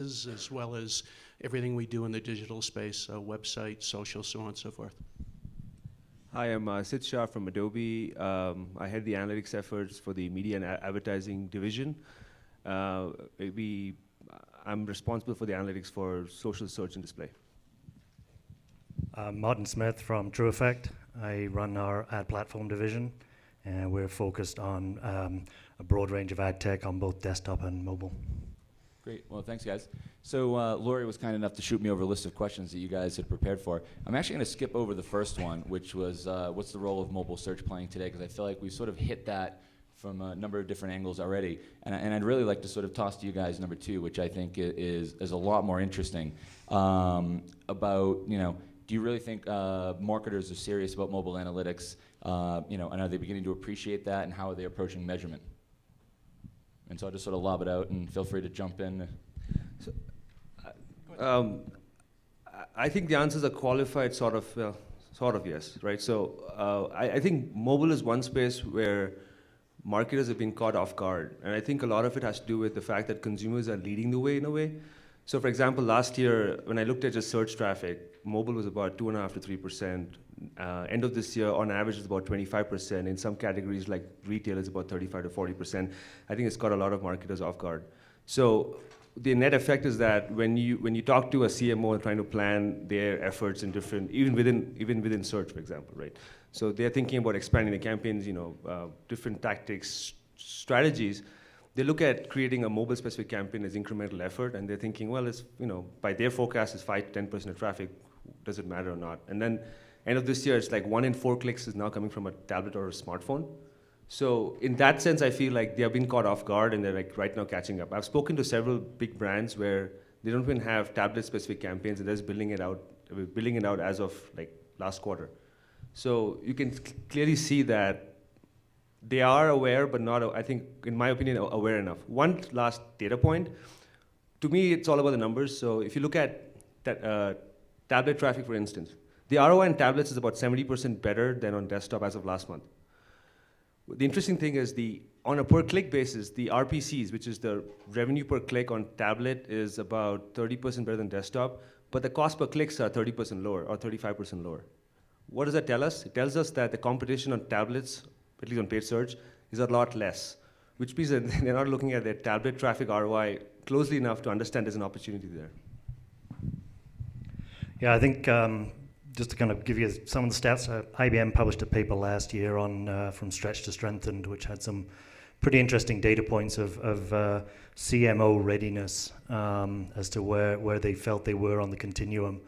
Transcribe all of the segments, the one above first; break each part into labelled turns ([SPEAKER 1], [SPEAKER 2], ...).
[SPEAKER 1] as well as everything we do in the digital space, so website, social, so on and so forth.
[SPEAKER 2] Hi, I'm Shah from Adobe. I head the analytics efforts for the media and advertising division. I'm responsible for the analytics for social search and display.
[SPEAKER 3] Martin Smith from TruEffect. I run our ad platform division, and we're focused on a broad range of ad tech on both desktop and mobile.
[SPEAKER 4] Great. Well, thanks, guys. So Lori was kind enough to shoot me over a list of questions that you guys had prepared for. I'm actually going to skip over the first one, which was what's the role of mobile search playing today? Because I feel like we've sort of hit that from a number of different angles already. And I'd really like to sort of toss to you guys number two, which I think is a lot more interesting. About, do you really think marketers are serious about mobile analytics? And are they beginning to appreciate that? And how are they approaching measurement? And so I'll just sort of lob it out, and feel free to jump in.
[SPEAKER 2] So, I think the answers are qualified sort of yes, right? So I think mobile is one space where marketers have been caught off guard. And I think a lot of it has to do with the fact that consumers are leading the way in a way. So for example, last year, when I looked at just search traffic, mobile was about 2.5% to 3%. End of this year, on average, it's about 25%. In some categories, like retail, it's about 35 to 40%. I think it's caught a lot of marketers off guard. So the net effect is that when you talk to a CMO trying to plan their efforts in different, even within search, for example, right? So they're thinking about expanding the campaigns, different tactics, strategies. They look at creating a mobile-specific campaign as incremental effort, and they're thinking, well, it's, by their forecast, it's 5 to 10% of traffic. Does it matter or not? And then end of this year, it's like 1 in 4 clicks is now coming from a tablet or a smartphone. So in that sense, I feel like they have been caught off guard, and they're like right now catching up. I've spoken to several big brands where they don't even have tablet-specific campaigns, and they're just building it out as of like last quarter. So you can clearly see that they are aware, but not, I think, in my opinion, aware enough. One last data point. To me, it's all about the numbers. So if you look at that, tablet traffic, for instance, the ROI on tablets is about 70% better than on desktop as of last month. The interesting thing is on a per-click basis, the RPCs, which is the revenue per click on tablet, is about 30% better than desktop, but the cost per clicks are 30% lower or 35% lower. What does that tell us? It tells us that the competition on tablets, at least on paid search, is a lot less, which means that they're not looking at their tablet traffic ROI closely enough to understand there's an opportunity there.
[SPEAKER 3] Yeah, I think just to kind of give you some of the stats, IBM published a paper last year on From Stretched to Strengthened, which had some pretty interesting data points of CMO readiness as to where they felt they were on the continuum.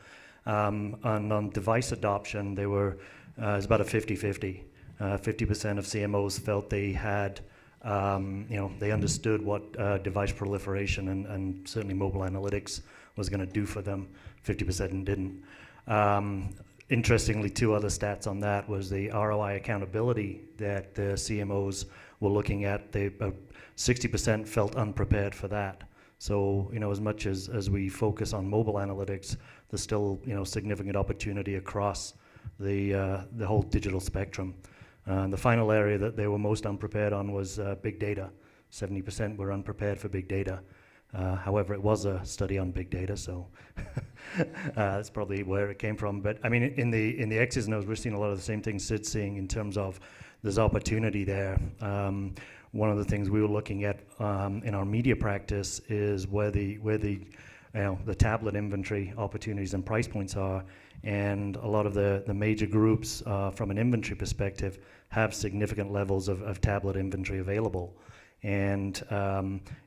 [SPEAKER 3] And on device adoption, they were it was about a 50-50. 50% of CMOs felt they had, they understood what device proliferation and certainly mobile analytics was going to do for them. 50% didn't. Interestingly, 2 other stats on that was the ROI accountability that the CMOs were looking at. 60% felt unprepared for that. So, as much as we focus on mobile analytics, there's still, significant opportunity across the whole digital spectrum. The final area that they were most unprepared on was big data. 70% were unprepared for big data. However, it was a study on big data, so that's probably where it came from. But I mean, in the X's and O's, we're seeing a lot of the same things Sid's seeing in terms of there's opportunity there. One of the things we were looking at in our media practice is where the tablet inventory opportunities and price points are. And a lot of the major groups, from an inventory perspective, have significant levels of tablet inventory available. And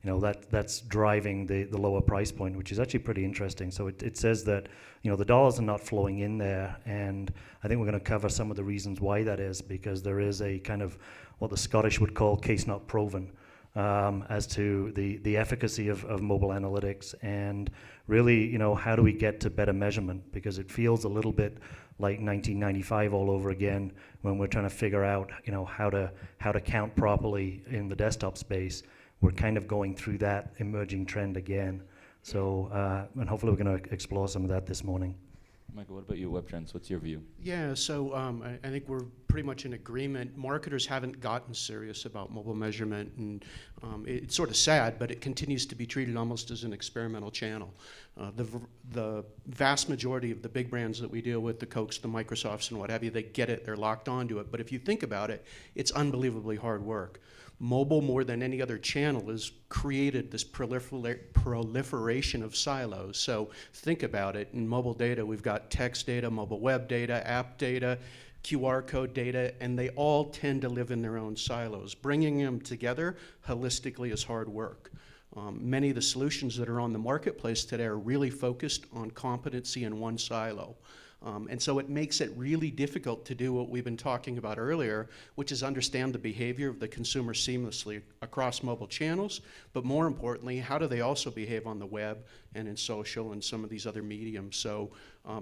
[SPEAKER 3] that's driving the lower price point, which is actually pretty interesting. So it says that the dollars are not flowing in there, and I think we're going to cover some of the reasons why that is, because there is a kind of what the Scottish would call case not proven as to the efficacy of mobile analytics, and really how do we get to better measurement, because it feels a little bit like 1995 all over again when we're trying to figure out how to count properly in the desktop space. We're kind of going through that emerging trend again. So and hopefully we're going to explore some of that this morning.
[SPEAKER 4] Michael, what about you, Webtrends? What's your view?
[SPEAKER 1] Yeah, so I think we're pretty much in agreement. Marketers haven't gotten serious about mobile measurement, and it's sort of sad, but it continues to be treated almost as an experimental channel. The vast majority of the big brands that we deal with, the Cokes, the Microsofts, and what have you, they get it, they're locked onto it. But if you think about it, it's unbelievably hard work. Mobile, more than any other channel, has created this proliferation of silos. So think about it. In mobile data, we've got text data, mobile web data, app data, QR code data, and they all tend to live in their own silos. Bringing them together holistically is hard work. Many of the solutions that are on the marketplace today are really focused on competency in one silo. And so it makes it really difficult to do what we've been talking about earlier, which is understand the behavior of the consumer seamlessly across mobile channels, but more importantly, how do they also behave on the web and in social and some of these other mediums? So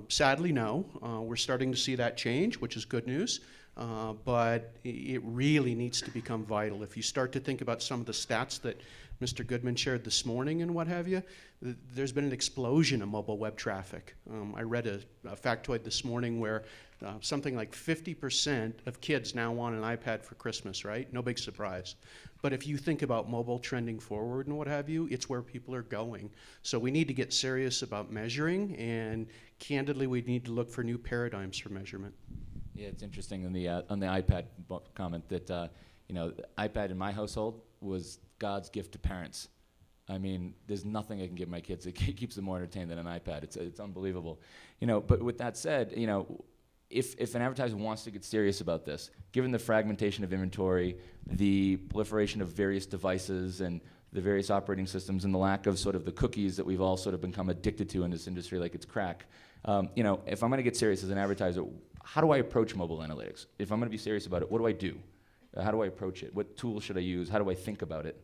[SPEAKER 1] sadly, no. We're starting to see that change, which is good news. But it really needs to become vital. If you start to think about some of the stats that Mr. Goodman shared this morning and what have you, there's been an explosion of mobile web traffic. I read a factoid this morning where something like 50% of kids now want an iPad for Christmas, right? No big surprise. But if you think about mobile trending forward and what have you, it's where people are going. So we need to get serious about measuring, and candidly, we need to look for new paradigms for measurement.
[SPEAKER 4] Yeah, it's interesting on the iPad comment that the iPad in my household was God's gift to parents. I mean, there's nothing I can give my kids that keeps them more entertained than an iPad. It's unbelievable. But with that said, if an advertiser wants to get serious about this, given the fragmentation of inventory, the proliferation of various devices and the various operating systems, and the lack of sort of the cookies that we've all sort of become addicted to in this industry like it's crack, if I'm going to get serious as an advertiser, how do I approach mobile analytics? If I'm going to be serious about it, what do I do? How do I approach it? What tools should I use? How do I think about it?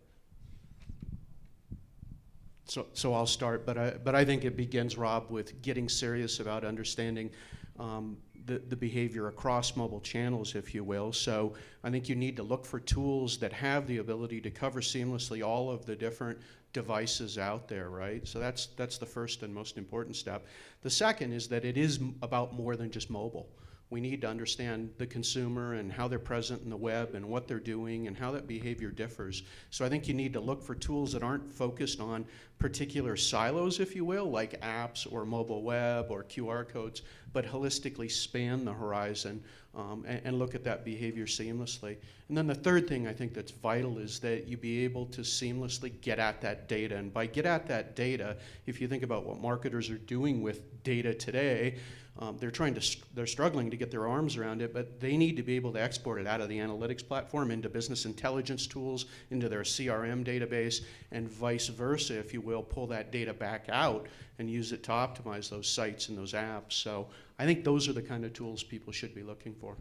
[SPEAKER 1] So I'll start, but I think it begins, Rob, with getting serious about understanding the behavior across mobile channels, if you will. So I think you need to look for tools that have the ability to cover seamlessly all of the different devices out there, right? So that's the first and most important step. The second is that it is about more than just mobile. We need to understand the consumer and how they're present in the web and what they're doing and how that behavior differs. So I think you need to look for tools that aren't focused on particular silos, if you will, like apps or mobile web or QR codes, but holistically span the horizon and look at that behavior seamlessly. And then the third thing I think that's vital is that you be able to seamlessly get at that data. And by get at that data, if you think about what marketers are doing with data today, they're struggling to get their arms around it, but they need to be able to export it out of the analytics platform into business intelligence tools, into their CRM database, and vice versa, if you will, pull that data back out and use it to optimize those sites and those apps. So I think those are the kind of tools people should be looking for.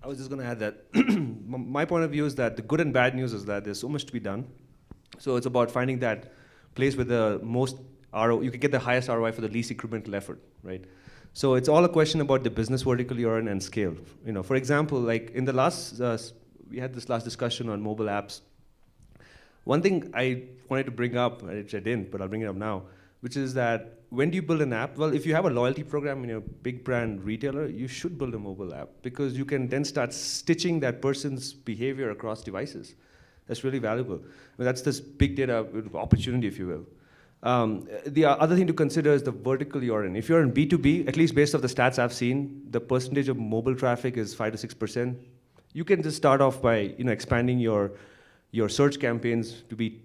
[SPEAKER 2] I was just going to add that my point of view is that the good and bad news is that there's so much to be done. So it's about finding that place with the most ROI, you can get the highest ROI for the least incremental effort, right? So it's all a question about the business vertical you're in and scale. For example, like in the last, we had this last discussion on mobile apps. One thing I wanted to bring up, which I didn't, but I'll bring it up now, which is that when do you build an app? Well, if you have a loyalty program in your big brand retailer, you should build a mobile app because you can then start stitching that person's behavior across devices. That's really valuable. That's this big data opportunity, if you will. The other thing to consider is the vertical you're in. If you're in B2B, at least based off the stats I've seen, the percentage of mobile traffic is 5 to 6%. You can just start off by expanding your search campaigns to be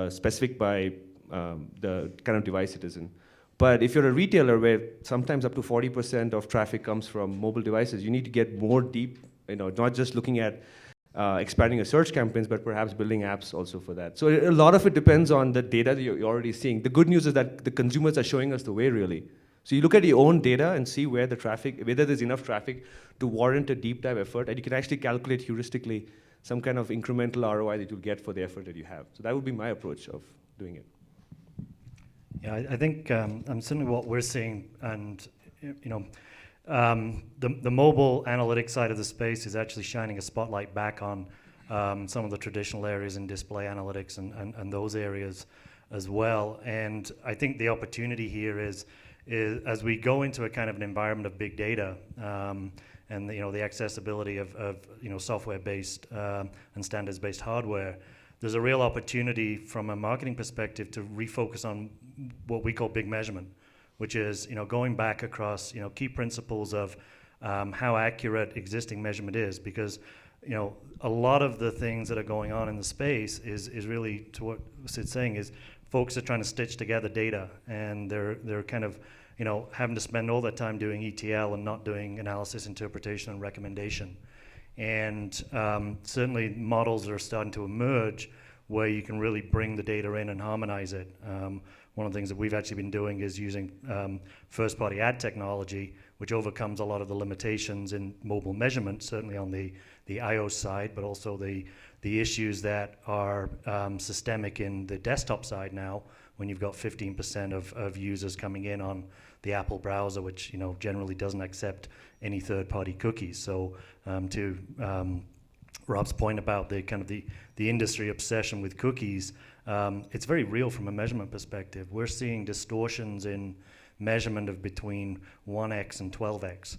[SPEAKER 2] specific by the kind of device it is in. But if you're a retailer where sometimes up to 40% of traffic comes from mobile devices, you need to get more deep, not just looking at expanding your search campaigns, but perhaps building apps also for that. So a lot of it depends on the data that you're already seeing. The good news is that the consumers are showing us the way, really. So you look at your own data and see where the traffic, whether there's enough traffic to warrant a deep dive effort, and you can actually calculate heuristically some kind of incremental ROI that you'll get for the effort that you have. So that would be my approach of doing it.
[SPEAKER 3] Yeah, I think certainly what we're seeing, and the mobile analytics side of the space is actually shining a spotlight back on some of the traditional areas in display analytics and those areas as well. And I think the opportunity here is is as we go into a kind of an environment of big data, and the accessibility of software-based and standards-based hardware, there's a real opportunity from a marketing perspective to refocus on what we call big measurement, which is going back across key principles of how accurate existing measurement is, because a lot of the things that are going on in the space is really, to what Sid's saying, is folks are trying to stitch together data, and they're kind of having to spend all their time doing ETL and not doing analysis, interpretation, and recommendation. And certainly models are starting to emerge where you can really bring the data in and harmonize it. One of the things that we've actually been doing is using first-party ad technology, which overcomes a lot of the limitations in mobile measurement, certainly on the iOS side, but also the issues that are systemic in the desktop side now, when you've got 15% of users coming in on the Apple browser, which generally doesn't accept any third-party cookies. So to Rob's point about the kind of the industry obsession with cookies, it's very real from a measurement perspective. We're seeing distortions in measurement of between 1x and 12x.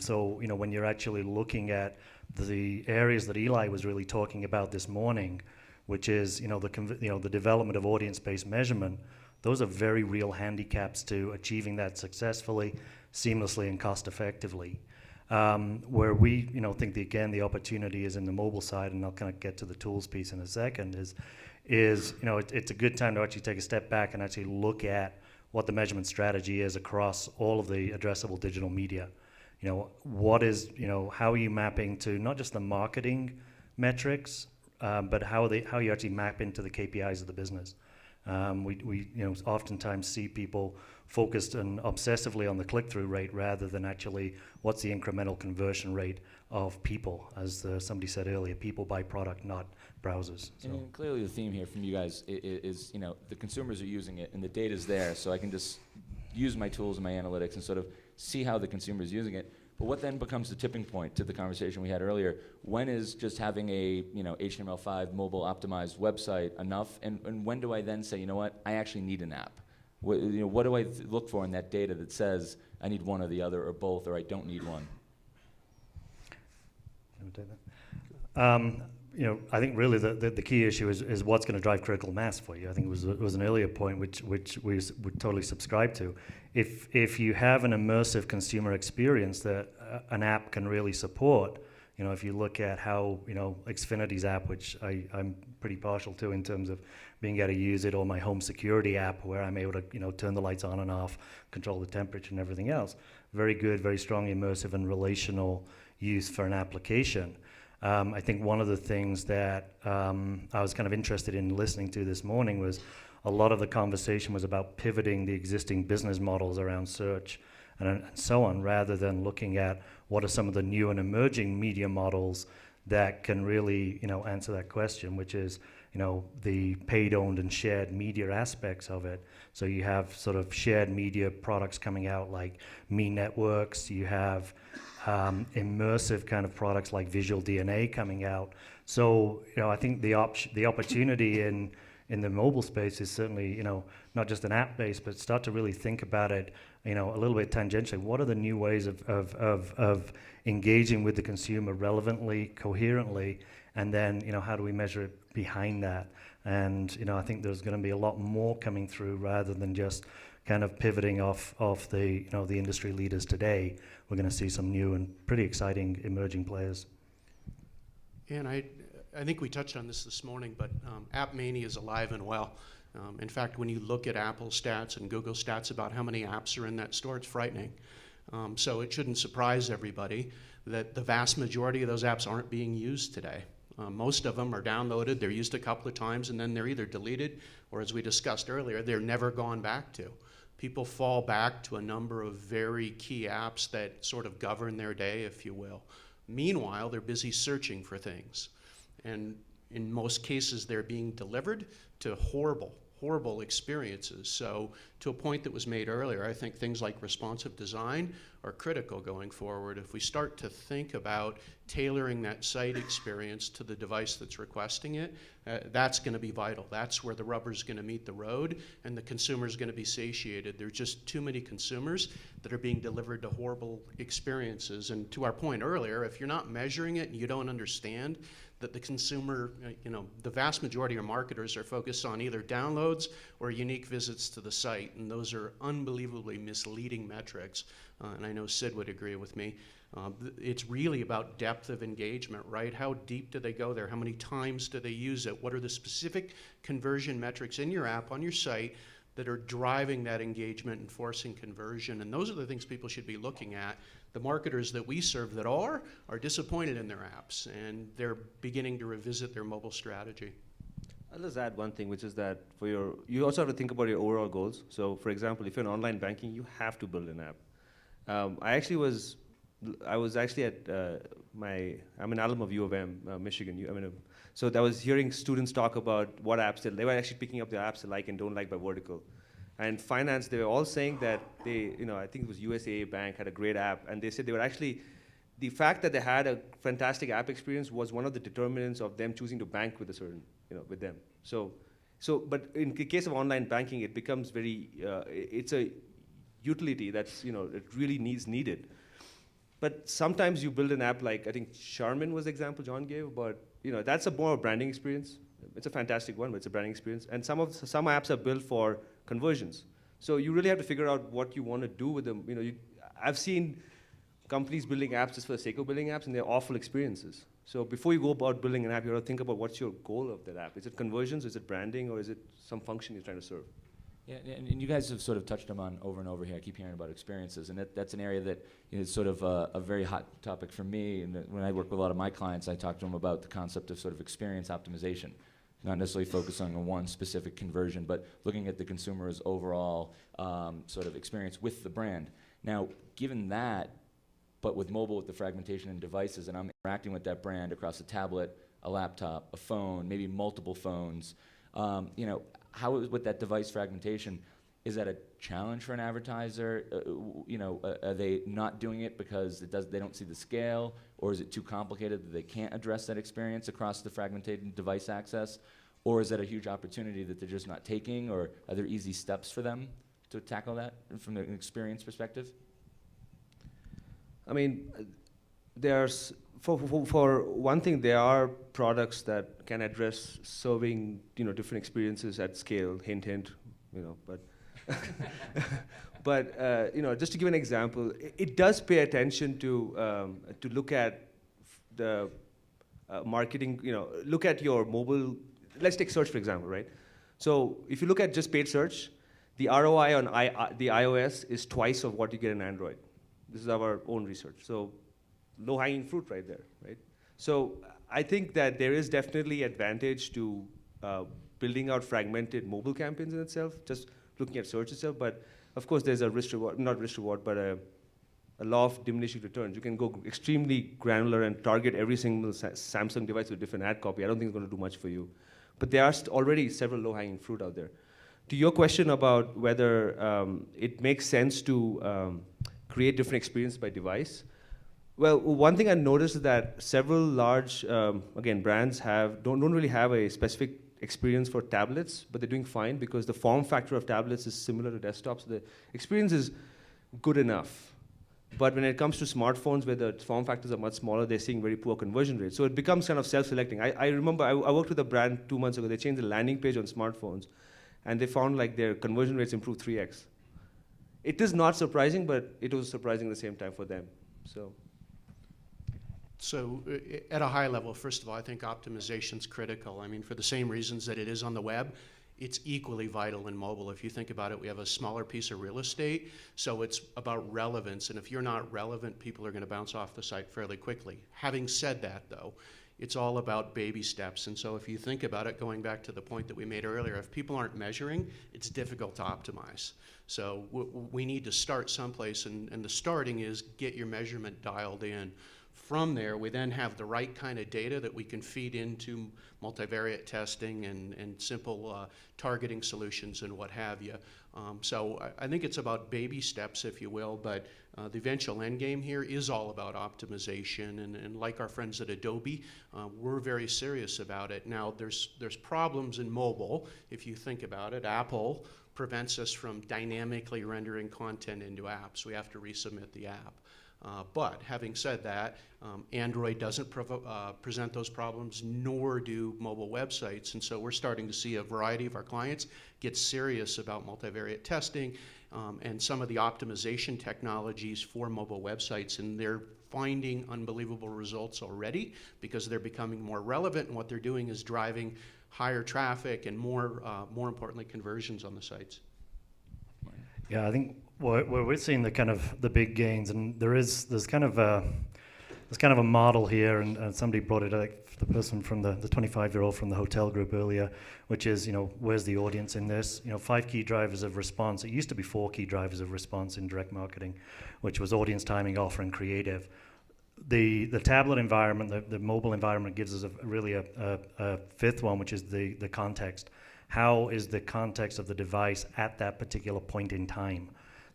[SPEAKER 3] So when you're actually looking at the areas that Eli was really talking about this morning, which is the development of audience-based measurement, those are very real handicaps to achieving that successfully, seamlessly, and cost-effectively. Where we think the opportunity is in the mobile side, and I'll kind of get to the tools piece in a second, is it's a good time to actually take a step back and actually look at what the measurement strategy is across all of the addressable digital media. What is, how are you mapping to not just the marketing metrics, but how you actually map into the KPIs of the business. We oftentimes see people focused and obsessively on the click-through rate rather than actually what's the incremental conversion rate of people. As somebody said earlier, people buy product, not browsers. So.
[SPEAKER 4] And clearly the theme here from you guys is the consumers are using it and the data's there, so I can just use my tools and my analytics and sort of see how the consumer is using it. But what then becomes the tipping point to the conversation we had earlier? When is just having a HTML5 mobile optimized website enough? And when do I then say, I actually need an app? What do I look for in that data that says I need one or the other or both, or I don't need one?
[SPEAKER 3] I think really the key issue is what's going to drive critical mass for you. I think it was an earlier point which we would totally subscribe to. If you have an immersive consumer experience that an app can really support, if you look at how Xfinity's app, which I'm pretty partial to in terms of being able to use it, or my home security app where I'm able to turn the lights on and off, control the temperature and everything else. Very good, very strong immersive and relational use for an application. I think one of the things that I was kind of interested in listening to this morning was a lot of the conversation was about pivoting the existing business models around search and so on, rather than looking at what are some of the new and emerging media models that can really answer that question, which is the paid, owned, and shared media aspects of it. So you have sort of shared media products coming out like Me Networks. You have immersive kind of products like Visual DNA coming out. So I think the opportunity in the mobile space is certainly not just an app base, but start to really think about it a little bit tangentially. What are the new ways of engaging with the consumer relevantly, coherently, and then how do we measure it behind that? And I think there's going to be a lot more coming through rather than just kind of pivoting off the the industry leaders today. We're going to see some new and pretty exciting emerging players.
[SPEAKER 1] And I think we touched on this morning, but App Mania is alive and well. In fact, when you look at Apple stats and Google stats about how many apps are in that store, it's frightening. So it shouldn't surprise everybody that the vast majority of those apps aren't being used today. Most of them are downloaded, they're used a couple of times, and then they're either deleted or, as we discussed earlier, they're never gone back to. People fall back to a number of very key apps that sort of govern their day, if you will. Meanwhile, they're busy searching for things. And in most cases, they're being delivered to horrible, horrible experiences. So to a point that was made earlier, I think things like responsive design are critical going forward. If we start to think about tailoring that site experience to the device that's requesting it, that's going to be vital. That's where the rubber's going to meet the road and the consumer's going to be satiated. There's just too many consumers that are being delivered to horrible experiences. And to our point earlier, if you're not measuring it and you don't understand that the consumer, the vast majority of marketers are focused on either downloads or unique visits to the site, and those are unbelievably misleading metrics. And I know Sid would agree with me. It's really about depth of engagement, right? How deep do they go there? How many times do they use it? What are the specific conversion metrics in your app, on your site, that are driving that engagement and forcing conversion? And those are the things people should be looking at. The marketers that we serve that are disappointed in their apps, and they're beginning to revisit their mobile strategy.
[SPEAKER 2] I'll just add one thing, which is that you also have to think about your overall goals. So, for example, if you're in online banking, you have to build an app. I was actually at I'm an alum of U of M, Michigan. So I was hearing students talk about what apps they were actually picking up the apps they like and don't like by vertical. And finance, they were all saying that I think it was USAA Bank had a great app, and they said they were actually, the fact that they had a fantastic app experience was one of the determinants of them choosing to bank with with them. But in the case of online banking, it becomes it's a utility that's, it really needed. But sometimes you build an app like, I think Charmin was the example John gave, but that's a more branding experience. It's a fantastic one, but it's a branding experience. And some apps are built for conversions. So you really have to figure out what you want to do with them. I've seen companies building apps just for the sake of building apps, and they're awful experiences. So before you go about building an app, you have to think about what's your goal of that app. Is it conversions, is it branding, or is it some function you're trying to serve?
[SPEAKER 4] Yeah, and you guys have sort of touched them on over and over here. I keep hearing about experiences, and that's an area that is sort of a very hot topic for me. And when I work with a lot of my clients, I talk to them about the concept of sort of experience optimization, not necessarily focusing on one specific conversion, but looking at the consumer's overall sort of experience with the brand. Now, given that, but with mobile, with the fragmentation in devices, and I'm interacting with that brand across a tablet, a laptop, a phone, maybe multiple phones, how is with that device fragmentation? Is that a challenge for an advertiser? Are they not doing it because they don't see the scale, or is it too complicated that they can't address that experience across the fragmented device access? Or is that a huge opportunity that they're just not taking, or are there easy steps for them to tackle that from an experience perspective?
[SPEAKER 2] I mean, there's for one thing, there are products that can address serving different experiences at scale. Hint, hint. But just to give an example, it does pay attention to look at the marketing. Look at your mobile. Let's take search for example, right? So if you look at just paid search, the ROI on the iOS is twice of what you get in Android. This is our own research. So low-hanging fruit right there, right? So I think that there is definitely advantage to building out fragmented mobile campaigns in itself, just looking at search itself. But of course, there's a not risk reward, but a law of diminishing returns. You can go extremely granular and target every single Samsung device with a different ad copy. I don't think it's going to do much for you. But there are already several low-hanging fruit out there. To your question about whether it makes sense to create different experiences by device, well, one thing I noticed is that several large, brands don't really have a specific experience for tablets, but they're doing fine because the form factor of tablets is similar to desktops. The experience is good enough. But when it comes to smartphones, where the form factors are much smaller, they're seeing very poor conversion rates. So it becomes kind of self-selecting. I remember I worked with a brand 2 months ago. They changed the landing page on smartphones, and they found like their conversion rates improved 3x. It is not surprising, but it was surprising at the same time for them.
[SPEAKER 1] So at a high level, first of all, I think optimization is critical. I mean, for the same reasons that it is on the web, it's equally vital in mobile. If you think about it, we have a smaller piece of real estate, so it's about relevance. And if you're not relevant, people are going to bounce off the site fairly quickly. Having said that, though, it's all about baby steps. And so if you think about it, going back to the point that we made earlier, if people aren't measuring, it's difficult to optimize. So we need to start someplace, and the starting is get your measurement dialed in. From there, we then have the right kind of data that we can feed into multivariate testing and simple targeting solutions and what have you. So I think it's about baby steps, if you will, but the eventual end game here is all about optimization. And like our friends at Adobe, we're very serious about it. Now, there's problems in mobile. If you think about it, Apple prevents us from dynamically rendering content into apps. We have to resubmit the app. But having said that, Android doesn't present those problems, nor do mobile websites. And so we're starting to see a variety of our clients get serious about multivariate testing and some of the optimization technologies for mobile websites. And they're finding unbelievable results already because they're becoming more relevant. And what they're doing is driving higher traffic and more importantly, conversions on the sites.
[SPEAKER 3] Yeah, I think where we're seeing the big gains, and there's kind of a model here, and somebody brought it up, the person from the 25-year-old from the hotel group earlier, which is, where's the audience in this? 5 key drivers of response. It used to be 4 key drivers of response in direct marketing, which was audience, timing, offer, and creative. The tablet environment, the mobile environment gives us really a fifth one, which is the context. How is the context of the device at that particular point in time?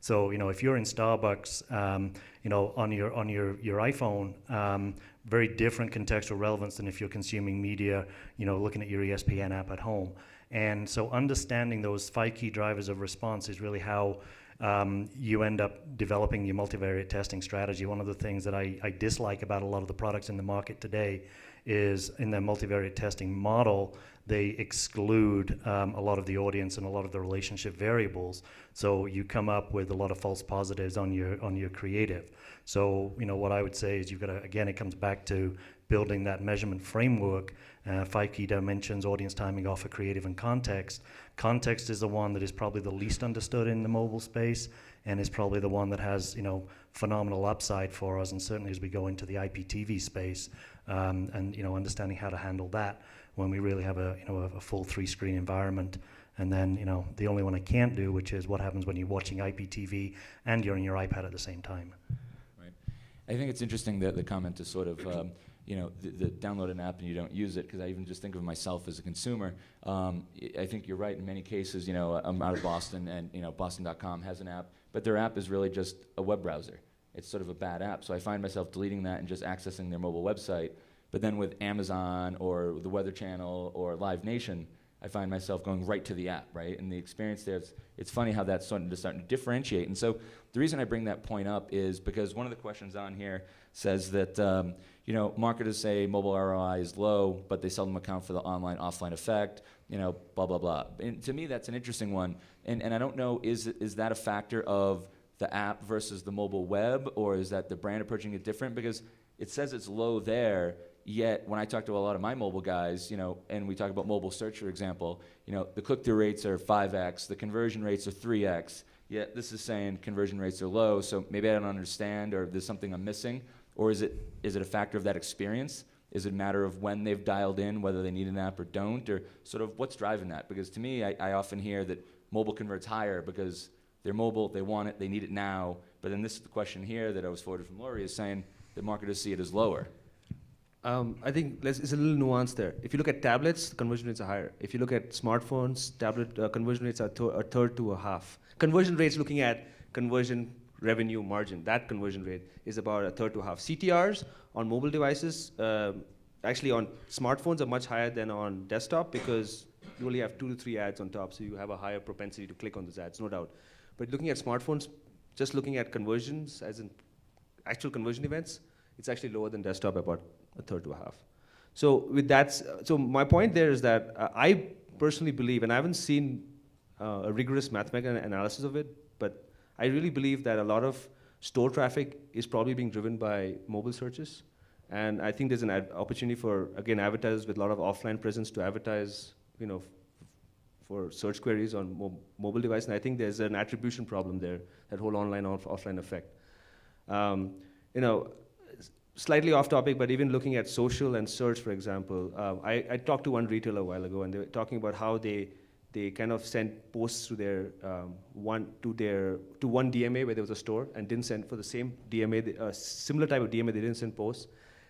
[SPEAKER 3] So, if you're in Starbucks, on your iPhone, very different contextual relevance than if you're consuming media, looking at your ESPN app at home. And so understanding those 5 key drivers of response is really how you end up developing your multivariate testing strategy. One of the things that I dislike about a lot of the products in the market today is in their multivariate testing model, they exclude a lot of the audience and a lot of the relationship variables. So you come up with a lot of false positives on your creative. So what I would say is you've got to, again, it comes back to building that measurement framework, 5 key dimensions: audience, timing, offer, creative, and context. Context is the one that is probably the least understood in the mobile space, and is probably the one that has phenomenal upside for us. And certainly as we go into the IPTV space, and understanding how to handle that when we really have a full 3-screen environment. And then the only one I can't do, which is what happens when you're watching IPTV and you're on your iPad at the same time.
[SPEAKER 4] Right. I think it's interesting that the comment is sort of the download an app and you don't use it, because I even just think of myself as a consumer. I think you're right in many cases. I'm out of Boston, and Boston.com has an app, but their app is really just a web browser. It's sort of a bad app, so I find myself deleting that and just accessing their mobile website. But then with Amazon or the Weather Channel or Live Nation, I find myself going right to the app, right? And the experience there, it's funny how that's starting to differentiate. And so the reason I bring that point up is because one of the questions on here says that marketers say mobile ROI is low, but they seldom account for the online-offline effect, blah, blah, blah. And to me, that's an interesting one. And I don't know, is that a factor of the app versus the mobile web, or is that the brand approaching it different? Because it says it's low there, yet when I talk to a lot of my mobile guys, and we talk about mobile search, for example, the click-through rates are 5x, the conversion rates are 3x, yet this is saying conversion rates are low, so maybe I don't understand, or there's something I'm missing, or is it a factor of that experience? Is it a matter of when they've dialed in, whether they need an app or don't, or sort of what's driving that? Because to me, I often hear that mobile converts higher because they're mobile, they want it, they need it now. But then this is the question here that I was forwarded from Lori, is saying that marketers see it as lower.
[SPEAKER 2] I think it's a little nuance there. If you look at tablets, the conversion rates are higher. If you look at smartphones, tablet conversion rates are a third to a half. Conversion rates, looking at conversion revenue margin, that conversion rate is about a third to a half. CTRs on mobile devices, actually on smartphones, are much higher than on desktop, because you only have 2 to 3 ads on top, so you have a higher propensity to click on those ads, no doubt. But looking at smartphones, just looking at conversions, as in actual conversion events, it's actually lower than desktop, about a third to a half. So with that, so my point there is that I personally believe, and I haven't seen a rigorous mathematical analysis of it, but I really believe that a lot of store traffic is probably being driven by mobile searches. And I think there's an opportunity for, again, advertisers with a lot of offline presence to advertise, for search queries on mobile device. And I think there's an attribution problem there, that whole online offline effect. Slightly off topic, but even looking at social and search, for example, I talked to one retailer a while ago, and they were talking about how they they kind of sent posts to their one DMA where there was a store, and didn't send for the same DMA, similar type of DMA. They didn't send posts,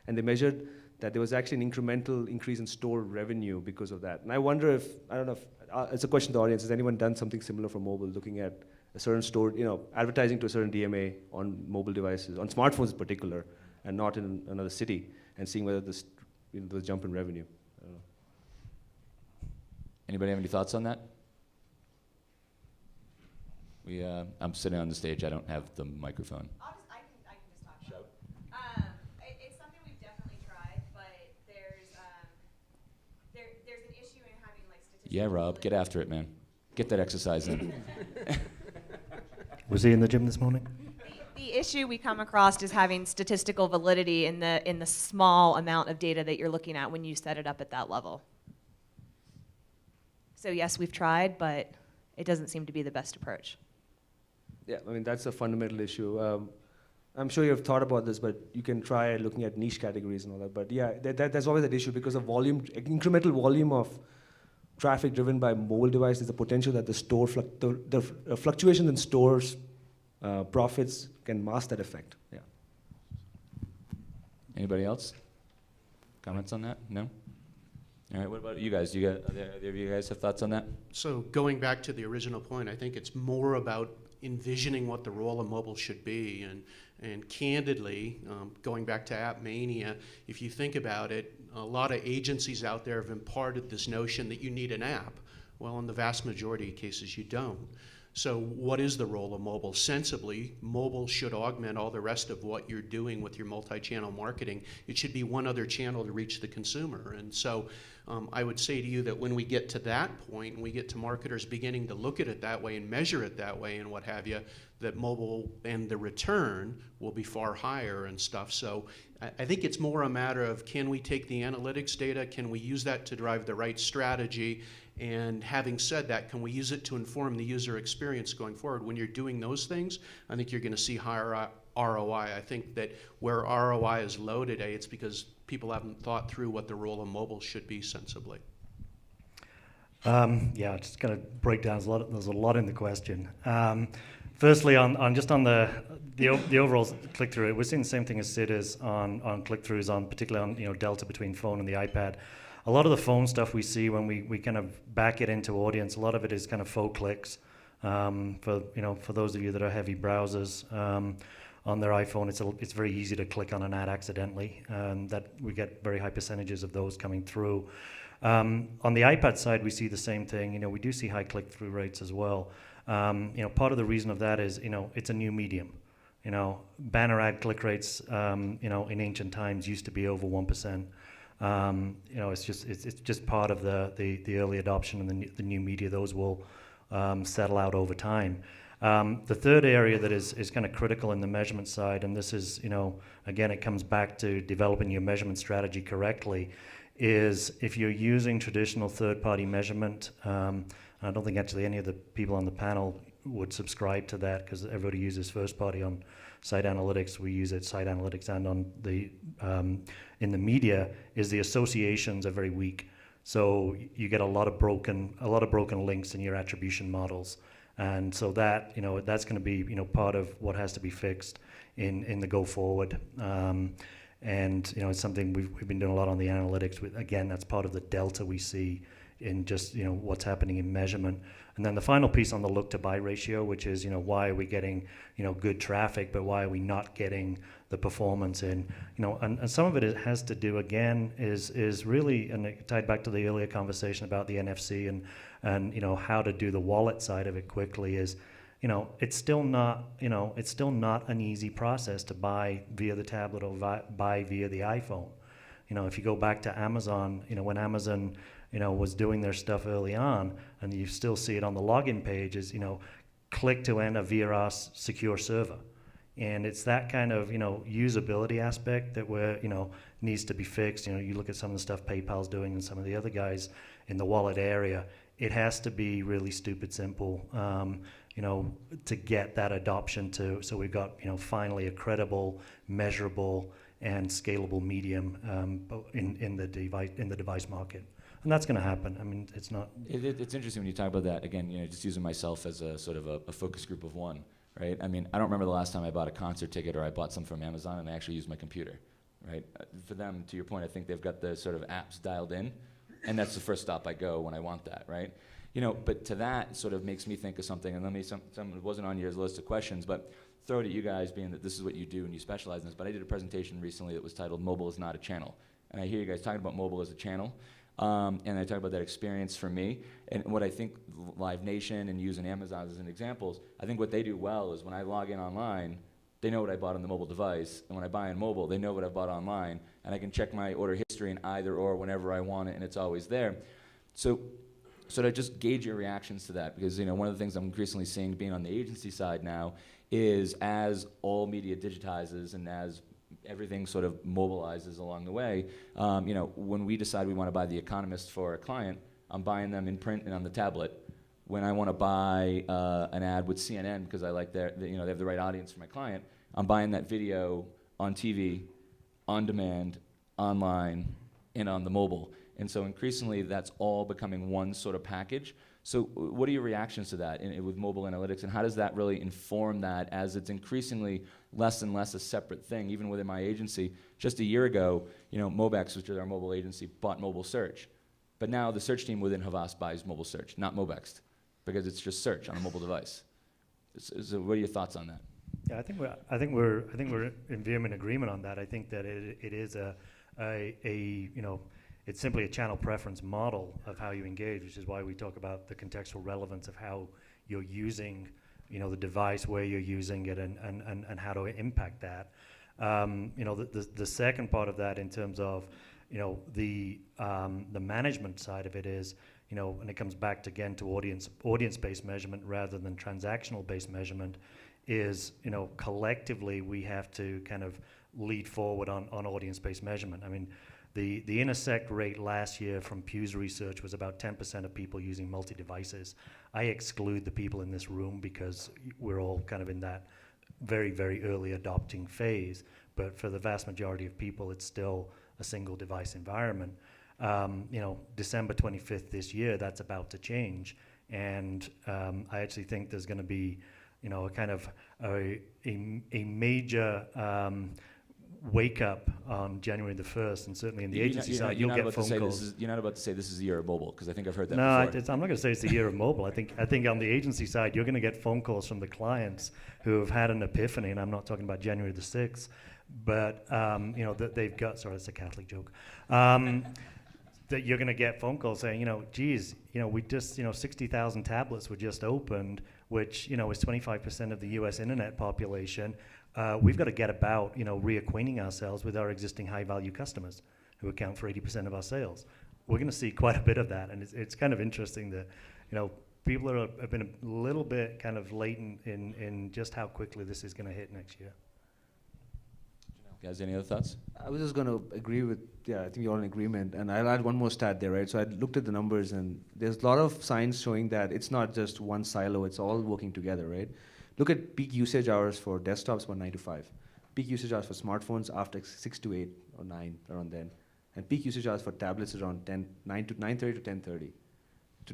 [SPEAKER 2] and they measured that there was actually an incremental increase in store revenue because of that. And I wonder if, I don't know if, it's a question to the audience, has anyone done something similar for mobile, looking at a certain store, advertising to a certain DMA on mobile devices, on smartphones in particular, and not in another city, and seeing whether this, there was a jump in revenue? I don't know.
[SPEAKER 4] Anybody have any thoughts on that? I'm sitting on the stage. I don't have the microphone.
[SPEAKER 5] I can just talk about it. It's something we've definitely tried, but there's an issue in having like statistical.
[SPEAKER 4] Yeah, Rob, get after it, man. Get that exercise in.
[SPEAKER 3] Was he in the gym this morning?
[SPEAKER 5] The issue we come across is having statistical validity in the small amount of data that you're looking at when you set it up at that level. So yes, we've tried, but it doesn't seem to be the best approach.
[SPEAKER 2] Yeah, I mean, that's a fundamental issue. I'm sure you've thought about this, but you can try looking at niche categories and all that. But yeah, there's always that issue because of volume, incremental volume of traffic driven by mobile devices, the potential that the store, the fluctuations in stores' profits can mask that effect. Yeah.
[SPEAKER 4] Anybody else? Comments on that? No? All right, what about you guys? Either of you guys have thoughts on that?
[SPEAKER 1] So going back to the original point, I think it's more about envisioning what the role of mobile should be. And candidly, going back to App Mania, if you think about it, a lot of agencies out there have imparted this notion that you need an app. Well, in the vast majority of cases, you don't. So what is the role of mobile? Sensibly, mobile should augment all the rest of what you're doing with your multi-channel marketing. It should be one other channel to reach the consumer. And so I would say to you that when we get to that point, and we get to marketers beginning to look at it that way and measure it that way and what have you, that mobile and the return will be far higher and stuff. So I think it's more a matter of, can we take the analytics data, can we use that to drive the right strategy? And having said that, can we use it to inform the user experience going forward? When you're doing those things, I think you're going to see higher ROI. I think that where ROI is low today, it's because people haven't thought through what the role of mobile should be sensibly.
[SPEAKER 3] Yeah, just going to break down. There's a lot in the question. Firstly, on the overall click-through, we're seeing the same thing as Sid is on click-throughs, particularly on delta between phone and the iPad. A lot of the phone stuff we see when we kind of back it into audience, a lot of it is kind of faux clicks. For those of you that are heavy browsers on their iPhone, it's very easy to click on an ad accidentally, that we get very high percentages of those coming through. On the iPad side, we see the same thing. We do see high click-through rates as well. Part of the reason of that is, it's a new medium. Banner ad click rates, in ancient times used to be over 1%. It's just part of the early adoption and the new media. Those will settle out over time. The third area that is kind of critical in the measurement side, and this is, again, it comes back to developing your measurement strategy correctly, is if you're using traditional third-party measurement, I don't think actually any of the people on the panel would subscribe to that because everybody uses first-party on site analytics. We use it site analytics and on the in the media. Is the associations are very weak, so you get a lot of broken links in your attribution models, and so that that's going to be part of what has to be fixed in the go forward. And it's something we've been doing a lot on the analytics with. Again, that's part of the delta we see in just what's happening in measurement. And then the final piece on the look to buy ratio, which is why are we getting good traffic, but why are we not getting the performance in? And some of it has to do again is really, and it tied back to the earlier conversation about the NFC and how to do the wallet side of it quickly is. It's still not an easy process to buy via the tablet or buy via the iPhone. If you go back to Amazon, when Amazon, was doing their stuff early on, and you still see it on the login page is, click to enter via our secure server. And it's that kind of, usability aspect that needs to be fixed. You look at some of the stuff PayPal's doing and some of the other guys in the wallet area, it has to be really stupid simple. To get that adoption so we've got, finally a credible, measurable, and scalable medium in the device market. and that's going to happen. I mean, it's not.
[SPEAKER 4] It's interesting when you talk about that. Again, just using myself as a sort of a focus group of one, right? I mean, I don't remember the last time I bought a concert ticket or I bought some from Amazon and I actually used my computer, right? For them, to your point, I think they've got the sort of apps dialed in, and that's the first stop I go when I want that, right? But to that sort of makes me think of something, and let me, some it wasn't on your list of questions, but throw it at you guys, being that this is what you do and you specialize in this. But I did a presentation recently that was titled "Mobile is Not a Channel," and I hear you guys talking about mobile as a channel, and I talk about that experience for me. And what I think Live Nation and using Amazon as an example, I think what they do well is when I log in online, they know what I bought on the mobile device, and when I buy on mobile, they know what I bought online, and I can check my order history in either or whenever I want it, and it's always there. So to just gauge your reactions to that, because one of the things I'm increasingly seeing being on the agency side now is as all media digitizes and as everything sort of mobilizes along the way, when we decide we want to buy The Economist for a client, I'm buying them in print and on the tablet. When I want to buy an ad with CNN because I like they have the right audience for my client, I'm buying that video on TV, on demand, online, and on the mobile. And so increasingly, that's all becoming one sort of package. So what are your reactions to that with mobile analytics, and how does that really inform that as it's increasingly less and less a separate thing, even within my agency? Just a year ago, Mobex, which is our mobile agency, bought mobile search. But now the search team within Havas buys mobile search, not Mobex, because it's just search on a mobile device. So what are your thoughts on that?
[SPEAKER 3] Yeah, I think we're in vehement agreement on that. I think that it is it's simply a channel preference model of how you engage, which is why we talk about the contextual relevance of how you're using, the device, where you're using it, and how to impact that. The second part of that, in terms of, the management side of it is, and it comes back again to audience-based measurement rather than transactional-based measurement, is, collectively we have to kind of lead forward on audience-based measurement. I mean, the intersect rate last year from Pew's research was about 10% of people using multi-devices. I exclude the people in this room because we're all kind of in that very, very early adopting phase. But for the vast majority of people, it's still a single device environment. December 25th this year, that's about to change. And I actually think there's going to be, a kind of a major wake up on January the 1st, and certainly in the agency side, you'll get phone calls.
[SPEAKER 4] You're not about to say this is the year of mobile, because I think I've heard that
[SPEAKER 3] before.
[SPEAKER 4] No,
[SPEAKER 3] I'm not going to say it's the year of mobile. I think on the agency side, you're going to get phone calls from the clients who have had an epiphany, and I'm not talking about January the 6th, but that they've got. Sorry, it's a Catholic joke. That you're going to get phone calls saying, we just, 60,000 tablets were just opened, which, is 25% of the U.S. internet population. We've got to get about, reacquainting ourselves with our existing high-value customers who account for 80% of our sales. We're going to see quite a bit of that, and it's kind of interesting that, people have been a little bit kind of latent in just how quickly this is going to hit next year.
[SPEAKER 4] Guys, any other thoughts?
[SPEAKER 2] I was just going to agree with, I think you're all in agreement. And I'll add one more stat there, right? So I looked at the numbers, and there's a lot of signs showing that it's not just one silo, it's all working together, right? Look at peak usage hours for desktops, about 9 to 5. Peak usage hours for smartphones after 6 to 8 or 9, around then. And peak usage hours for tablets is around 9:30 to 10:30.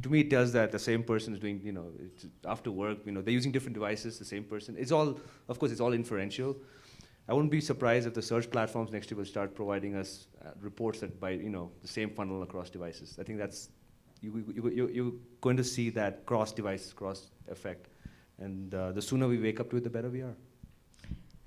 [SPEAKER 2] To me, it tells that the same person is doing, it's after work, they're using different devices, the same person. It's all, of course, it's all inferential. I wouldn't be surprised if the search platforms next year will start providing us reports that by the same funnel across devices. I think that's you're going to see that cross-device, cross-effect, and the sooner we wake up to it, the better we are.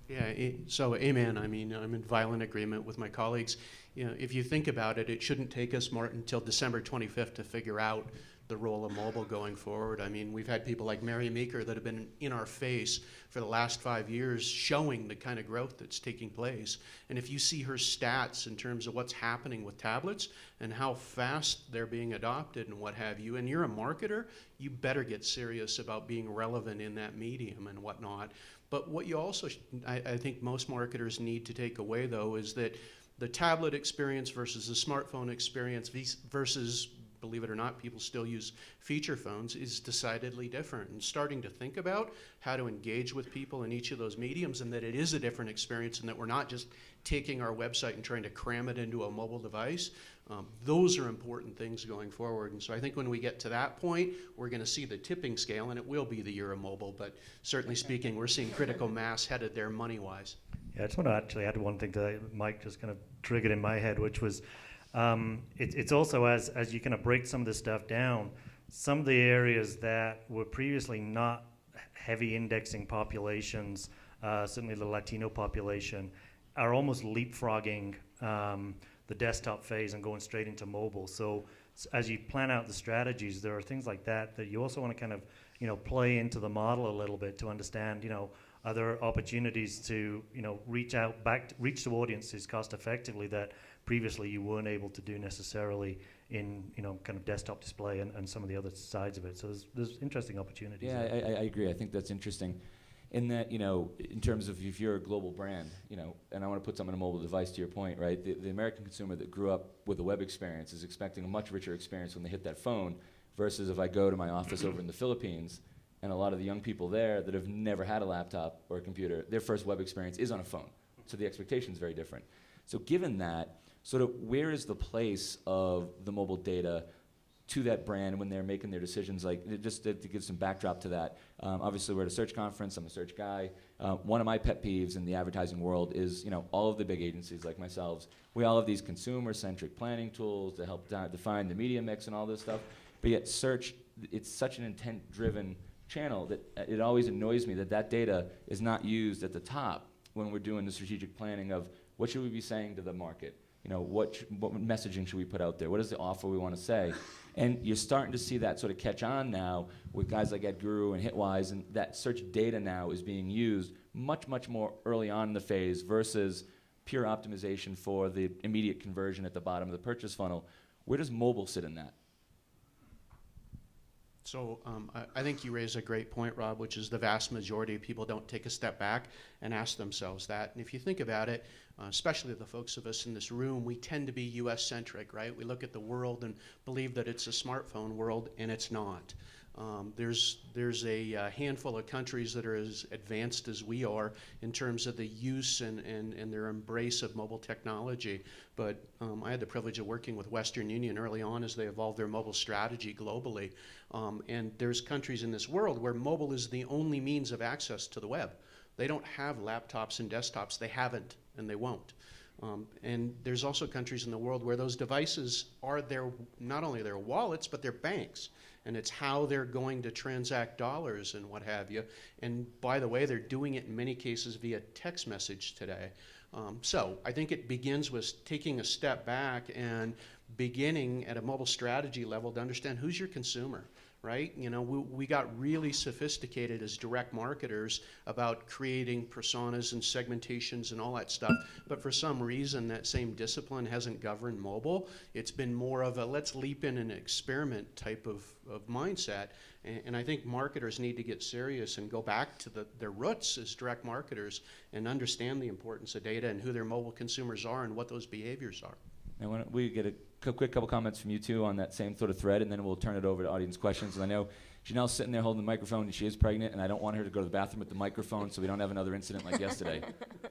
[SPEAKER 1] Yeah, so amen. I mean, I'm in violent agreement with my colleagues. If you think about it, it shouldn't take us more until December 25th to figure out the role of mobile going forward. I mean, we've had people like Mary Meeker that have been in our face for the last 5 years showing the kind of growth that's taking place. And if you see her stats in terms of what's happening with tablets and how fast they're being adopted and what have you, and you're a marketer, you better get serious about being relevant in that medium and whatnot. But what you also, I think most marketers need to take away, though, is that the tablet experience versus the smartphone experience versus believe it or not, people still use feature phones, is decidedly different. And starting to think about how to engage with people in each of those mediums, and that it is a different experience, and that we're not just taking our website and trying to cram it into a mobile device. Those are important things going forward. And so I think when we get to that point, we're going to see the tipping scale, and it will be the year of mobile. But certainly speaking, we're seeing critical mass headed there money-wise.
[SPEAKER 3] Yeah, I just want to actually add one thing that Mike just kind of triggered in my head, which was it's also as you kind of break some of this stuff down, some of the areas that were previously not heavy indexing populations, certainly the Latino population, are almost leapfrogging the desktop phase and going straight into mobile. So as you plan out the strategies, there are things like that that you also want to kind of, play into the model a little bit to understand, are there opportunities to, reach to audiences cost effectively that previously you weren't able to do necessarily in, kind of desktop display and some of the other sides of it. So there's interesting opportunities.
[SPEAKER 4] Yeah, I agree. I think that's interesting. In that, in terms of if you're a global brand, and I want to put something on a mobile device to your point, right? The American consumer that grew up with a web experience is expecting a much richer experience when they hit that phone versus if I go to my office over in the Philippines and a lot of the young people there that have never had a laptop or a computer, their first web experience is on a phone. So the expectation is very different. So given that, sort of where is the place of the mobile data to that brand when they're making their decisions? Like, just to give some backdrop to that, obviously we're at a search conference, I'm a search guy. One of my pet peeves in the advertising world is, all of the big agencies like myself, we all have these consumer-centric planning tools to help define the media mix and all this stuff, but yet search, it's such an intent-driven channel that it always annoys me that data is not used at the top when we're doing the strategic planning of what should we be saying to the market? What messaging should we put out there? What is the offer we want to say? And you're starting to see that sort of catch on now with guys like AdGuru and Hitwise, and that search data now is being used much, much more early on in the phase versus pure optimization for the immediate conversion at the bottom of the purchase funnel. Where does mobile sit in that?
[SPEAKER 1] So I think you raise a great point, Rob, which is the vast majority of people don't take a step back and ask themselves that. And if you think about it, especially the folks of us in this room, we tend to be US-centric, right? We look at the world and believe that it's a smartphone world, and it's not. There's a handful of countries that are as advanced as we are in terms of the use and their embrace of mobile technology. But I had the privilege of working with Western Union early on as they evolved their mobile strategy globally. And there's countries in this world where mobile is the only means of access to the web. They don't have laptops and desktops. They haven't, and they won't. And there's also countries in the world where those devices are not only their wallets, but their banks. And it's how they're going to transact dollars and what have you. And by the way, they're doing it in many cases via text message today. So I think it begins with taking a step back and beginning at a mobile strategy level to understand who's your consumer. Right? We got really sophisticated as direct marketers about creating personas and segmentations and all that stuff. But for some reason, that same discipline hasn't governed mobile. It's been more of a let's leap in and experiment type of mindset. And I think marketers need to get serious and go back to their roots as direct marketers and understand the importance of data and who their mobile consumers are and what those behaviors are.
[SPEAKER 4] Now, why don't we get a quick couple comments from you two on that same sort of thread, and then we'll turn it over to audience questions. And I know Janelle's sitting there holding the microphone, and she is pregnant, and I don't want her to go to the bathroom with the microphone so we don't have another incident like yesterday.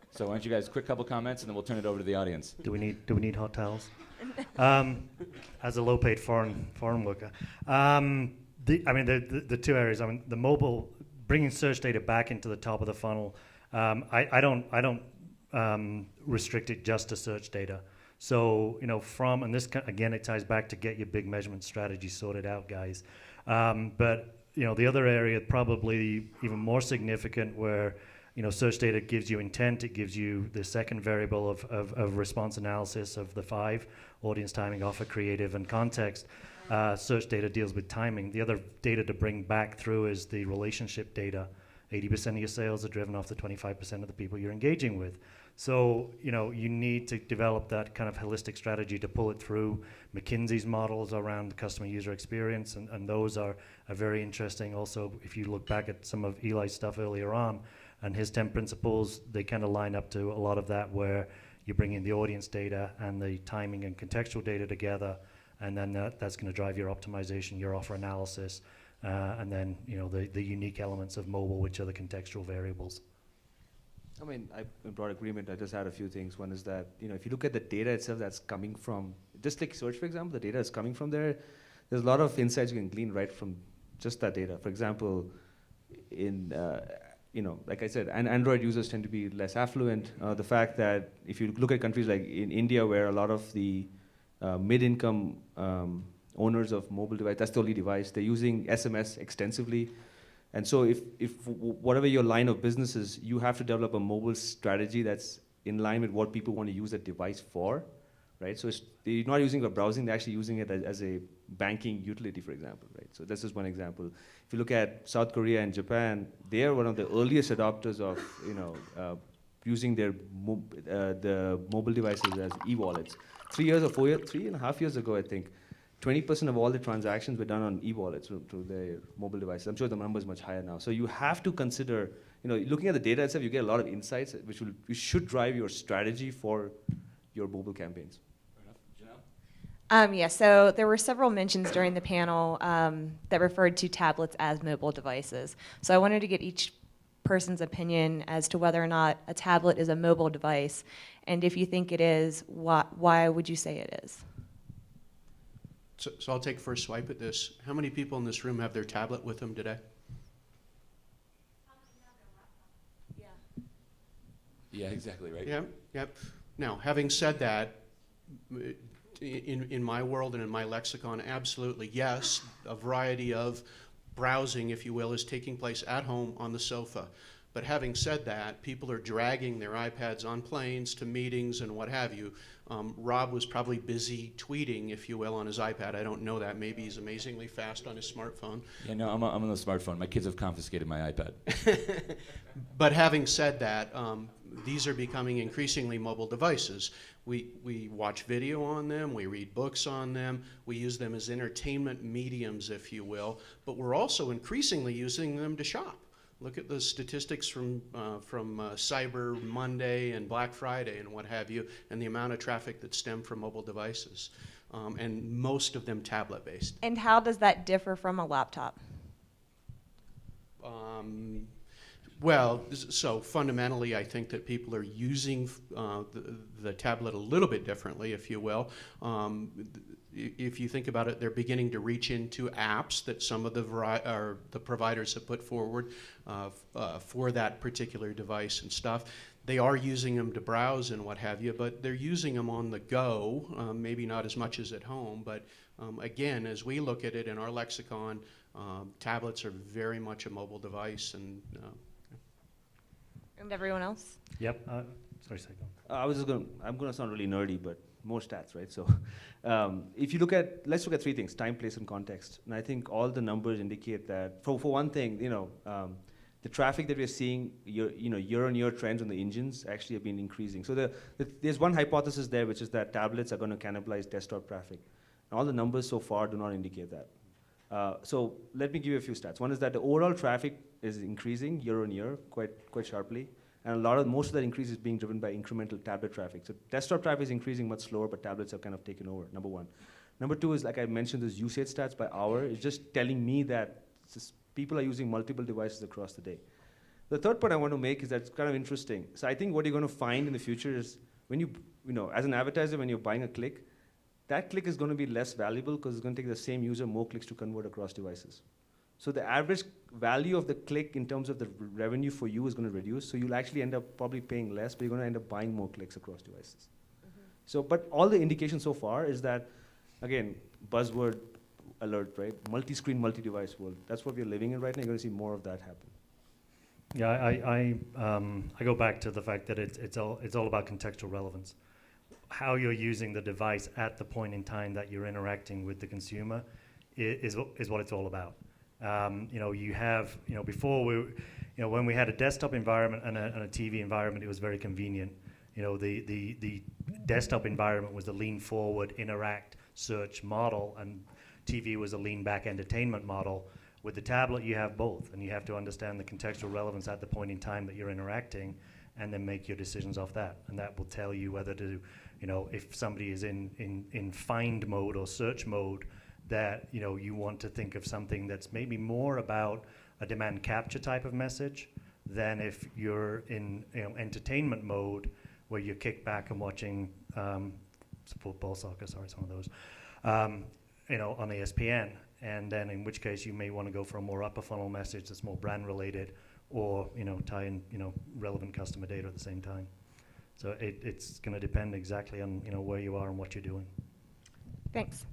[SPEAKER 4] So why don't you guys quick couple comments, and then we'll turn it over to the audience.
[SPEAKER 3] Do we need hot towels? As a low-paid foreign worker, the two areas. The mobile, bringing search data back into the top of the funnel. I don't restrict it just to search data. So, and this, again, it ties back to get your big measurement strategy sorted out, guys. But, the other area probably even more significant where, search data gives you intent, it gives you the second variable of response analysis of the 5, audience, timing, offer, creative, and context. Search data deals with timing. The other data to bring back through is the relationship data. 80% of your sales are driven off the 25% of the people you're engaging with. So, you need to develop that kind of holistic strategy to pull it through. McKinsey's models around the customer user experience, and those are very interesting. Also, if you look back at some of Eli's stuff earlier on, and his 10 principles, they kind of line up to a lot of that where you bring in the audience data and the timing and contextual data together, and then that's going to drive your optimization, your offer analysis, and then the unique elements of mobile, which are the contextual variables.
[SPEAKER 2] I mean, in broad agreement, I just add a few things. One is that, if you look at the data itself that's coming from, just like search, for example, the data is coming from there. There's a lot of insights you can glean right from just that data. For example, like I said, Android users tend to be less affluent. The fact that if you look at countries like in India, where a lot of the mid-income owners of mobile device, that's the only device, they're using SMS extensively. And so if whatever your line of business is, you have to develop a mobile strategy that's in line with what people want to use that device for, right? So they're not using it for browsing, they're actually using it as a banking utility, for example, right? So this is one example. If you look at South Korea and Japan, they are one of the earliest adopters of, using their the mobile devices as e-wallets. 3 or 4 years, 3.5 years ago, I think, 20% of all the transactions were done on e-wallets through their mobile devices. I'm sure the number is much higher now. So you have to consider, looking at the data itself, you get a lot of insights which should drive your strategy for your mobile campaigns.
[SPEAKER 5] Yeah, so there were several mentions during the panel that referred to tablets as mobile devices. So I wanted to get each person's opinion as to whether or not a tablet is a mobile device, and if you think it is, why would you say it is?
[SPEAKER 1] So I'll take first swipe at this. How many people in this room have their tablet with them today?
[SPEAKER 4] Yeah, exactly, right?
[SPEAKER 1] Yep. Now, having said that, in my world and in my lexicon, absolutely, yes, a variety of browsing, if you will, is taking place at home on the sofa. But having said that, people are dragging their iPads on planes to meetings and what have you. Rob was probably busy tweeting, if you will, on his iPad. I don't know that. Maybe he's amazingly fast on his smartphone.
[SPEAKER 4] Yeah, no, I'm on the smartphone. My kids have confiscated my iPad.
[SPEAKER 1] But having said that, these are becoming increasingly mobile devices. We watch video on them, we read books on them, we use them as entertainment mediums, if you will, but we're also increasingly using them to shop. Look at the statistics from Cyber Monday and Black Friday and what have you, and the amount of traffic that stemmed from mobile devices, and most of them tablet-based.
[SPEAKER 5] And how does that differ from a laptop?
[SPEAKER 1] Well, so fundamentally, I think that people are using the tablet a little bit differently, if you will. If you think about it, they're beginning to reach into apps that some of the providers have put forward for that particular device and stuff. They are using them to browse and what have you, but they're using them on the go, maybe not as much as at home. But again, as we look at it in our lexicon, tablets are very much a mobile device. And
[SPEAKER 5] everyone else?
[SPEAKER 3] Yep. Sorry, second.
[SPEAKER 2] I'm going to sound really nerdy, but more stats, right? So if you let's look at three things: time, place, and context. And I think all the numbers indicate that, for one thing, the traffic that we're seeing, year-on-year trends on the engines actually have been increasing. So there's one hypothesis there, which is that tablets are going to cannibalize desktop traffic. And all the numbers so far do not indicate that. So let me give you a few stats. One is that the overall traffic is increasing year-on-year quite sharply. And most of that increase is being driven by incremental tablet traffic. So desktop traffic is increasing much slower, but tablets have kind of taken over, number one. Number two is, like I mentioned, this usage stats by hour. It's just telling me that people are using multiple devices across the day. The third point I want to make is that it's kind of interesting. So I think what you're going to find in the future is when as an advertiser, when you're buying a click, that click is going to be less valuable because it's going to take the same user more clicks to convert across devices. So the average value of the click in terms of the revenue for you is going to reduce. So you'll actually end up probably paying less, but you're going to end up buying more clicks across devices. Mm-hmm. So, but all the indication so far is that, again, buzzword alert, right? Multi-screen, multi-device world. That's what we're living in right now. You're going to see more of that happen.
[SPEAKER 3] Yeah, I go back to the fact that it's all about contextual relevance. How you're using the device at the point in time that you're interacting with the consumer is what it's all about. You have, before when we had a desktop environment and a TV environment, it was very convenient. The desktop environment was the lean forward, interact, search model, and TV was a lean back entertainment model. With the tablet, you have both, and you have to understand the contextual relevance at the point in time that you're interacting, and then make your decisions off that. And that will tell you whether to, if somebody is in find mode or search mode, that, you want to think of something that's maybe more about a demand capture type of message than if you're in entertainment mode where you're kicked back and watching football, soccer, sorry, some of those, on ESPN. And then in which case you may want to go for a more upper funnel message that's more brand related, or tie in relevant customer data at the same time. So it's going to depend exactly on where you are and what you're doing.
[SPEAKER 5] Thanks.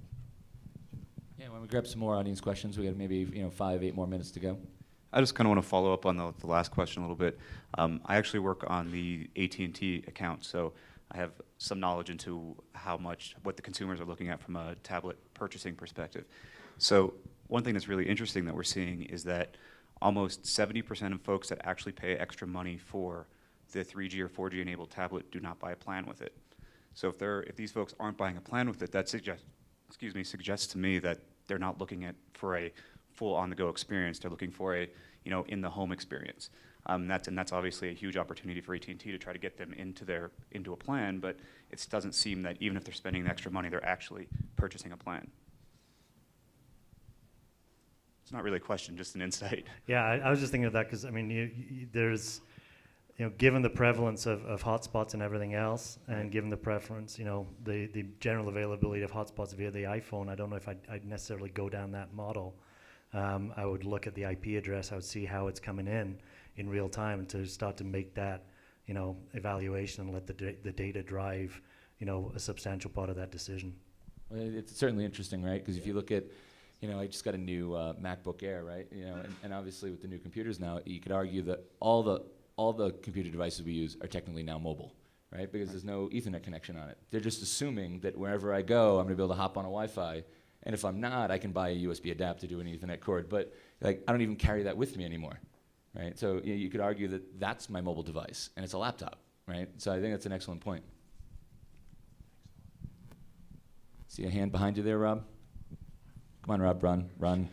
[SPEAKER 4] Yeah, when we grab some more audience questions, we got maybe 5, 8 more minutes to go.
[SPEAKER 6] I just kind of want to follow up on the last question a little bit. I actually work on the AT&T account, so I have some knowledge into what the consumers are looking at from a tablet purchasing perspective. So one thing that's really interesting that we're seeing is that almost 70% of folks that actually pay extra money for the 3G or 4G enabled tablet do not buy a plan with it. So if these folks aren't buying a plan with it, that suggests to me that they're not looking for a full on-the-go experience. They're looking for a in-the-home experience. That's obviously a huge opportunity for AT&T to try to get them into a plan, but it doesn't seem that even if they're spending the extra money, they're actually purchasing a plan. It's not really a question, just an insight.
[SPEAKER 3] Yeah, I was just thinking of that because, there's, given the prevalence of hotspots and everything else, and given the preference, the general availability of hotspots via the iPhone, I don't know if I'd necessarily go down that model. I would look at the IP address, I would see how it's coming in real time, and to start to make that, evaluation and let the data drive, a substantial part of that decision.
[SPEAKER 4] Well, it's certainly interesting, right? Because if you look at, I just got a new MacBook Air, right? And obviously with the new computers now, you could argue that all the computer devices we use are technically now mobile, right? Because there's no Ethernet connection on it. They're just assuming that wherever I go, I'm going to be able to hop on a Wi-Fi. And if I'm not, I can buy a USB adapter to an Ethernet cord. But I don't even carry that with me anymore, right? So you could argue that that's my mobile device, and it's a laptop, right? So I think that's an excellent point. See a hand behind you there, Rob? Come on, Rob, run.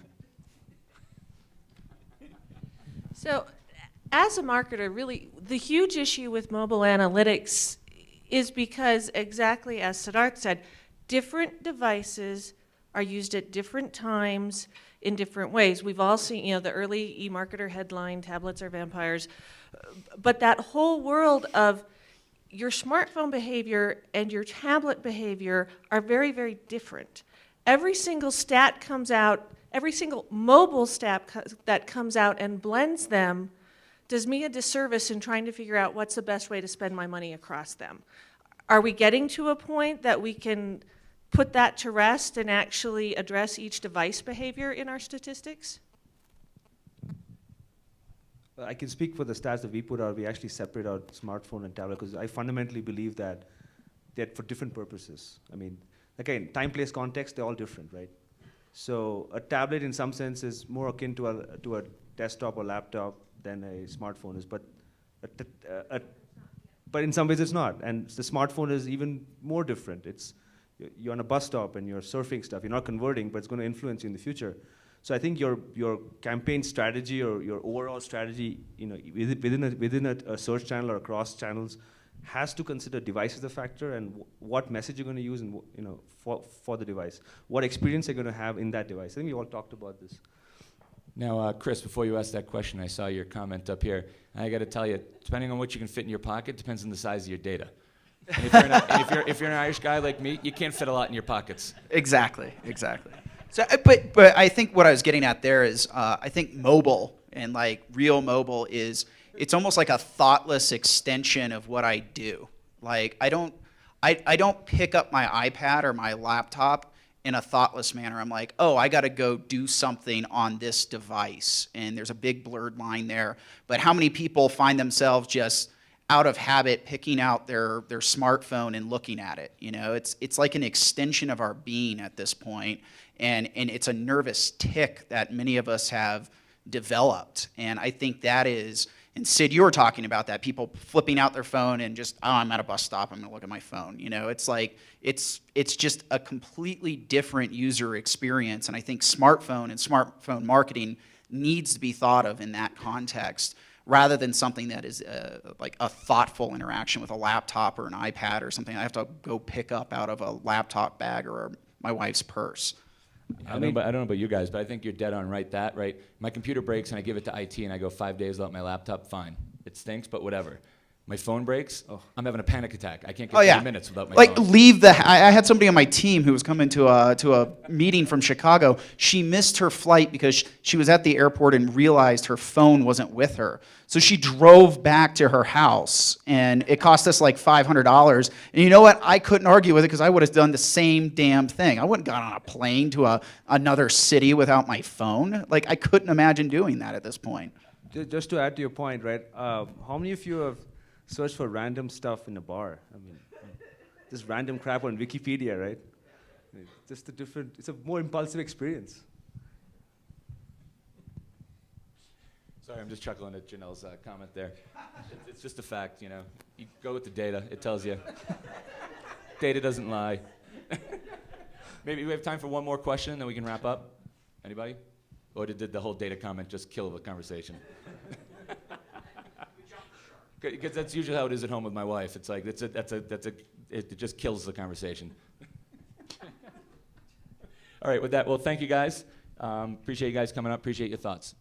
[SPEAKER 7] So as a marketer, really, the huge issue with mobile analytics is because, exactly as Siddharth said, different devices are used at different times in different ways. We've all seen, the early e-marketer headline, tablets are vampires. But that whole world of your smartphone behavior and your tablet behavior are very, very different. Every single stat comes out, every single mobile stat that comes out and blends them does me a disservice in trying to figure out what's the best way to spend my money across them. Are we getting to a point that we can put that to rest and actually address each device behavior in our statistics?
[SPEAKER 2] I can speak for the stats that we put out. We actually separate out smartphone and tablet because I fundamentally believe that they're for different purposes. Again, time, place, context, they're all different, right? So a tablet in some sense is more akin to a desktop or laptop than a smartphone is, but in some ways it's not. And the smartphone is even more different. You're on a bus stop and you're surfing stuff. You're not converting, but it's going to influence you in the future. So I think your campaign strategy or your overall strategy, within a search channel or across channels, has to consider device as a factor and what message you're going to use and for the device, what experience you're going to have in that device. I think we all talked about this.
[SPEAKER 4] Now, Chris, before you ask that question, I saw your comment up here. I got to tell you, depending on what you can fit in your pocket, depends on the size of your data. And if you're an Irish guy like me, you can't fit a lot in your pockets.
[SPEAKER 8] Exactly. So, but I think what I was getting at there is, I think mobile and real mobile it's almost like a thoughtless extension of what I do. I don't pick up my iPad or my laptop in a thoughtless manner. I'm like, oh, I got to go do something on this device, and there's a big blurred line there. But how many people find themselves just out of habit picking out their smartphone and looking at it? It's like an extension of our being at this point, and it's a nervous tick that many of us have developed. And I think that is, and Sid, you were talking about that, people flipping out their phone and just, oh, I'm at a bus stop, I'm going to look at my phone. It's just a completely different user experience. And I think smartphone and smartphone marketing needs to be thought of in that context, rather than something that is like a thoughtful interaction with a laptop or an iPad or something I have to go pick up out of a laptop bag or my wife's purse.
[SPEAKER 4] I don't know about you guys, but I think you're dead on right. My computer breaks and I give it to IT and I go 5 days without my laptop, fine. It stinks, but whatever. My phone breaks, I'm having a panic attack. I can't get 30 minutes without my phone.
[SPEAKER 8] Leave I had somebody on my team who was coming to a meeting from Chicago. She missed her flight because she was at the airport and realized her phone wasn't with her. So she drove back to her house, and it cost us like $500. And you know what? I couldn't argue with it because I would have done the same damn thing. I wouldn't have gone on a plane to another city without my phone. Like, I couldn't imagine doing that at this point.
[SPEAKER 2] Just to add to your point, right? How many of you have searched for random stuff in a bar? I mean, just random crap on Wikipedia, right? Just it's a more impulsive experience.
[SPEAKER 4] Sorry, I'm just chuckling at Janelle's comment there. It's just a fact, you know. You go with the data, it tells you. Data doesn't lie. Maybe we have time for one more question, then we can wrap up. Anybody? Or did the whole data comment just kill the conversation? Because that's usually how it is at home with my wife. It's like, it just kills the conversation. All right, with that, well, thank you guys. Appreciate you guys coming up. Appreciate your thoughts.